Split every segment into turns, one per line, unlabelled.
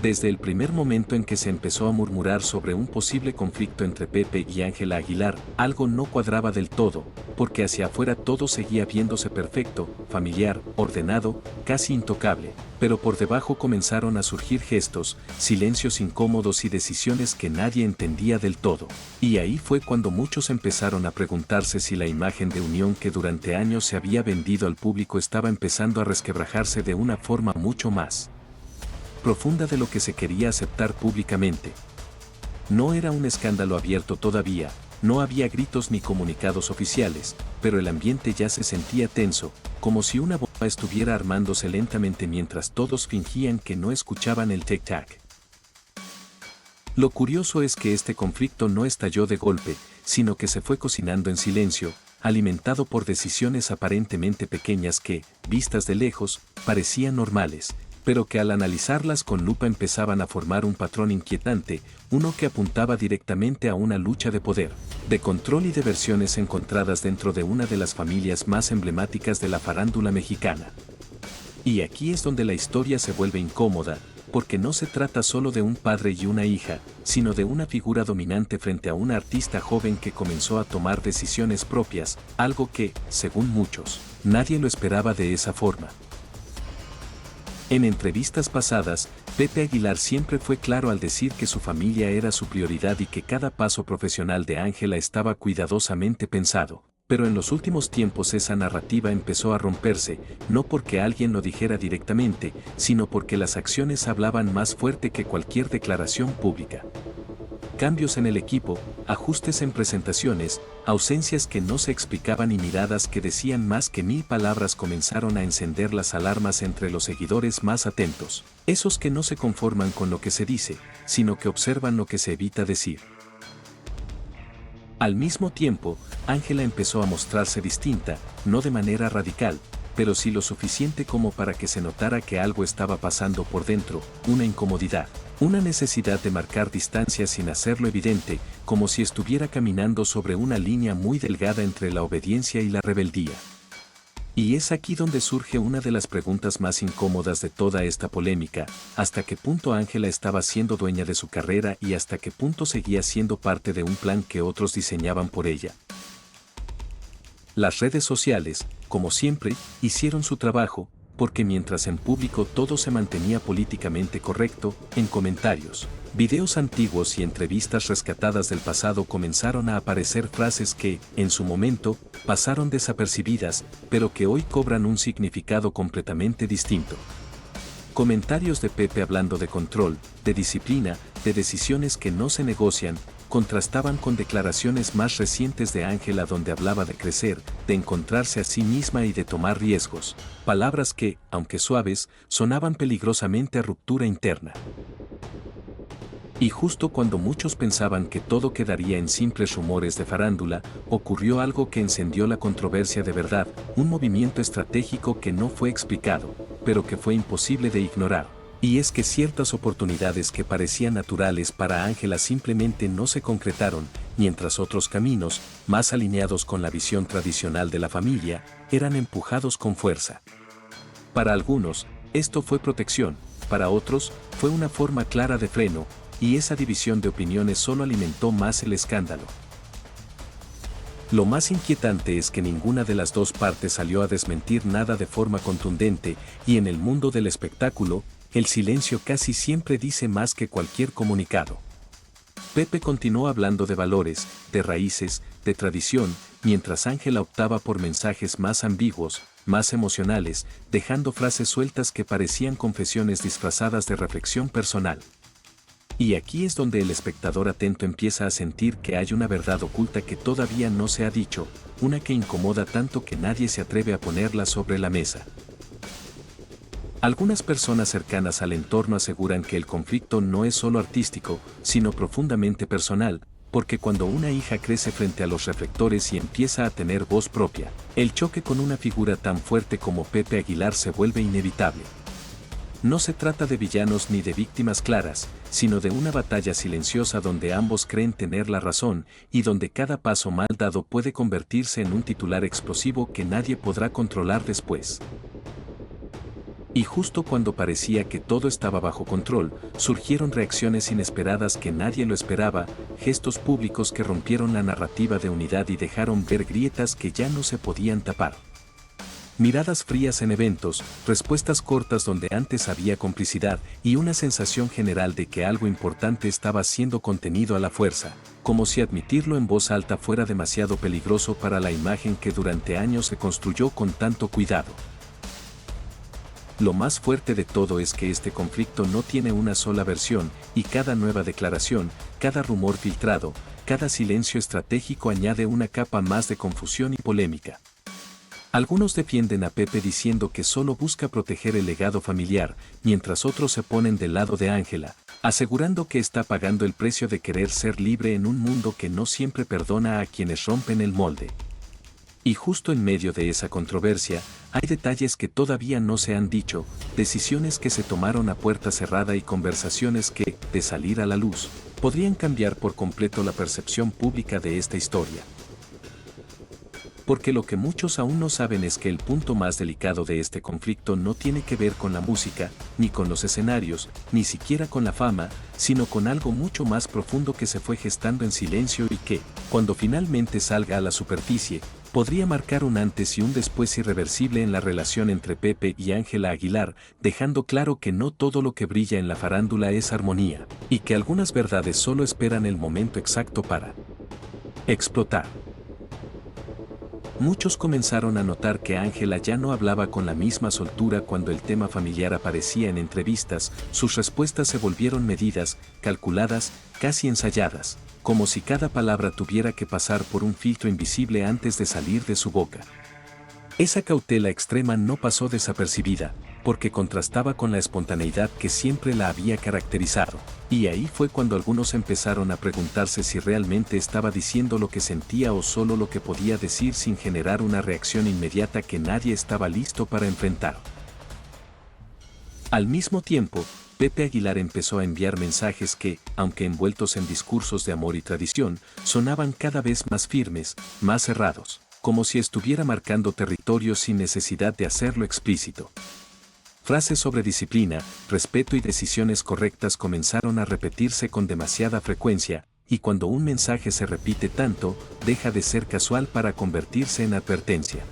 Desde el primer momento en que se empezó a murmurar sobre un posible conflicto entre Pepe y Ángela Aguilar, algo no cuadraba del todo, porque hacia afuera todo seguía viéndose perfecto, familiar, ordenado, casi intocable, pero por debajo comenzaron a surgir gestos, silencios incómodos y decisiones que nadie entendía del todo. Y ahí fue cuando muchos empezaron a preguntarse si la imagen de unión que durante años se había vendido al público estaba empezando a resquebrajarse de una forma mucho más profunda de lo que se quería aceptar públicamente. No era un escándalo abierto todavía, no había gritos ni comunicados oficiales, pero el ambiente ya se sentía tenso, como si una bomba estuviera armándose lentamente mientras todos fingían que no escuchaban el tic-tac. Lo curioso es que este conflicto no estalló de golpe, sino que se fue cocinando en silencio, alimentado por decisiones aparentemente pequeñas que, vistas de lejos, parecían normales, pero que al analizarlas con lupa empezaban a formar un patrón inquietante, uno que apuntaba directamente a una lucha de poder, de control y de versiones encontradas dentro de una de las familias más emblemáticas de la farándula mexicana. Y aquí es donde la historia se vuelve incómoda, porque no se trata solo de un padre y una hija, sino de una figura dominante frente a una artista joven que comenzó a tomar decisiones propias, algo que, según muchos, nadie lo esperaba de esa forma. En entrevistas pasadas, Pepe Aguilar siempre fue claro al decir que su familia era su prioridad y que cada paso profesional de Ángela estaba cuidadosamente pensado. Pero en los últimos tiempos esa narrativa empezó a romperse, no porque alguien lo dijera directamente, sino porque las acciones hablaban más fuerte que cualquier declaración pública. Cambios en el equipo, ajustes en presentaciones, ausencias que no se explicaban y miradas que decían más que 1000 palabras comenzaron a encender las alarmas entre los seguidores más atentos, esos que no se conforman con lo que se dice, sino que observan lo que se evita decir. Al mismo tiempo, Ángela empezó a mostrarse distinta, no de manera radical, pero sí lo suficiente como para que se notara que algo estaba pasando por dentro, una incomodidad. Una necesidad de marcar distancia sin hacerlo evidente, como si estuviera caminando sobre una línea muy delgada entre la obediencia y la rebeldía. Y es aquí donde surge una de las preguntas más incómodas de toda esta polémica, ¿hasta qué punto Ángela estaba siendo dueña de su carrera y hasta qué punto seguía siendo parte de un plan que otros diseñaban por ella? Las redes sociales, como siempre, hicieron su trabajo, porque mientras en público todo se mantenía políticamente correcto, en comentarios, videos antiguos y entrevistas rescatadas del pasado comenzaron a aparecer frases que, en su momento, pasaron desapercibidas, pero que hoy cobran un significado completamente distinto. Comentarios de Pepe hablando de control, de disciplina, de decisiones que no se negocian, contrastaban con declaraciones más recientes de Ángela donde hablaba de crecer, de encontrarse a sí misma y de tomar riesgos, palabras que, aunque suaves, sonaban peligrosamente a ruptura interna. Y justo cuando muchos pensaban que todo quedaría en simples rumores de farándula, ocurrió algo que encendió la controversia de verdad, un movimiento estratégico que no fue explicado, pero que fue imposible de ignorar. Y es que ciertas oportunidades que parecían naturales para Ángela simplemente no se concretaron, mientras otros caminos, más alineados con la visión tradicional de la familia, eran empujados con fuerza. Para algunos, esto fue protección, para otros, fue una forma clara de freno, y esa división de opiniones solo alimentó más el escándalo. Lo más inquietante es que ninguna de las dos partes salió a desmentir nada de forma contundente, y en el mundo del espectáculo, el silencio casi siempre dice más que cualquier comunicado. Pepe continuó hablando de valores, de raíces, de tradición, mientras Ángela optaba por mensajes más ambiguos, más emocionales, dejando frases sueltas que parecían confesiones disfrazadas de reflexión personal. Y aquí es donde el espectador atento empieza a sentir que hay una verdad oculta que todavía no se ha dicho, una que incomoda tanto que nadie se atreve a ponerla sobre la mesa. Algunas personas cercanas al entorno aseguran que el conflicto no es solo artístico, sino profundamente personal, porque cuando una hija crece frente a los reflectores y empieza a tener voz propia, el choque con una figura tan fuerte como Pepe Aguilar se vuelve inevitable. No se trata de villanos ni de víctimas claras, sino de una batalla silenciosa donde ambos creen tener la razón y donde cada paso mal dado puede convertirse en un titular explosivo que nadie podrá controlar después. Y justo cuando parecía que todo estaba bajo control, surgieron reacciones inesperadas que nadie lo esperaba, gestos públicos que rompieron la narrativa de unidad y dejaron ver grietas que ya no se podían tapar. Miradas frías en eventos, respuestas cortas donde antes había complicidad y una sensación general de que algo importante estaba siendo contenido a la fuerza, como si admitirlo en voz alta fuera demasiado peligroso para la imagen que durante años se construyó con tanto cuidado. Lo más fuerte de todo es que este conflicto no tiene una sola versión, y cada nueva declaración, cada rumor filtrado, cada silencio estratégico añade una capa más de confusión y polémica. Algunos defienden a Pepe diciendo que solo busca proteger el legado familiar, mientras otros se ponen del lado de Ángela, asegurando que está pagando el precio de querer ser libre en un mundo que no siempre perdona a quienes rompen el molde. Y justo en medio de esa controversia, hay detalles que todavía no se han dicho, decisiones que se tomaron a puerta cerrada y conversaciones que, de salir a la luz, podrían cambiar por completo la percepción pública de esta historia. Porque lo que muchos aún no saben es que el punto más delicado de este conflicto no tiene que ver con la música, ni con los escenarios, ni siquiera con la fama, sino con algo mucho más profundo que se fue gestando en silencio y que, cuando finalmente salga a la superficie, podría marcar un antes y un después irreversible en la relación entre Pepe y Ángela Aguilar, dejando claro que no todo lo que brilla en la farándula es armonía, y que algunas verdades solo esperan el momento exacto para explotar. Muchos comenzaron a notar que Ángela ya no hablaba con la misma soltura cuando el tema familiar aparecía en entrevistas, sus respuestas se volvieron medidas, calculadas, casi ensayadas, como si cada palabra tuviera que pasar por un filtro invisible antes de salir de su boca. Esa cautela extrema no pasó desapercibida, porque contrastaba con la espontaneidad que siempre la había caracterizado, y ahí fue cuando algunos empezaron a preguntarse si realmente estaba diciendo lo que sentía o solo lo que podía decir sin generar una reacción inmediata que nadie estaba listo para enfrentar. Al mismo tiempo, Pepe Aguilar empezó a enviar mensajes que, aunque envueltos en discursos de amor y tradición, sonaban cada vez más firmes, más cerrados, como si estuviera marcando territorio sin necesidad de hacerlo explícito. Frases sobre disciplina, respeto y decisiones correctas comenzaron a repetirse con demasiada frecuencia, y cuando un mensaje se repite tanto, deja de ser casual para convertirse en advertencia.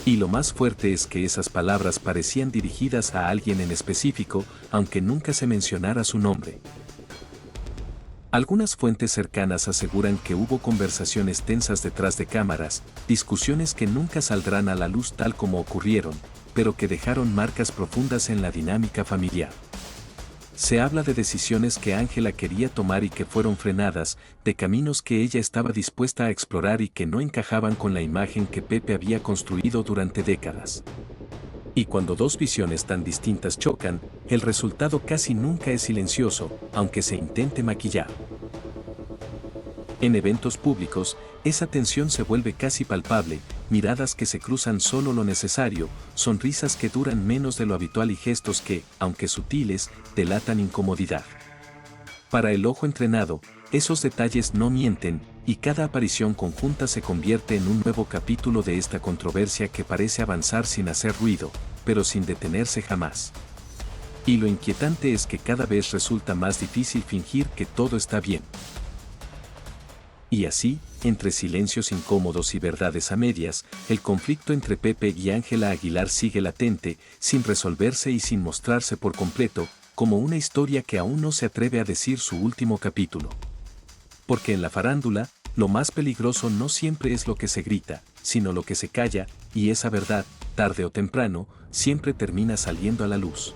Y lo más fuerte es que esas palabras parecían dirigidas a alguien en específico, aunque nunca se mencionara su nombre. Algunas fuentes cercanas aseguran que hubo conversaciones tensas detrás de cámaras, discusiones que nunca saldrán a la luz tal como ocurrieron, pero que dejaron marcas profundas en la dinámica familiar. Se habla de decisiones que Ángela quería tomar y que fueron frenadas, de caminos que ella estaba dispuesta a explorar y que no encajaban con la imagen que Pepe había construido durante décadas. Y cuando dos visiones tan distintas chocan, el resultado casi nunca es silencioso, aunque se intente maquillar. En eventos públicos, esa tensión se vuelve casi palpable, miradas que se cruzan solo lo necesario, sonrisas que duran menos de lo habitual y gestos que, aunque sutiles, delatan incomodidad. Para el ojo entrenado, esos detalles no mienten, y cada aparición conjunta se convierte en un nuevo capítulo de esta controversia que parece avanzar sin hacer ruido, pero sin detenerse jamás. Y lo inquietante es que cada vez resulta más difícil fingir que todo está bien. Y así, entre silencios incómodos y verdades a medias, el conflicto entre Pepe y Ángela Aguilar sigue latente, sin resolverse y sin mostrarse por completo, como una historia que aún no se atreve a decir su último capítulo. Porque en la farándula, lo más peligroso no siempre es lo que se grita, sino lo que se calla, y esa verdad, tarde o temprano, siempre termina saliendo a la luz.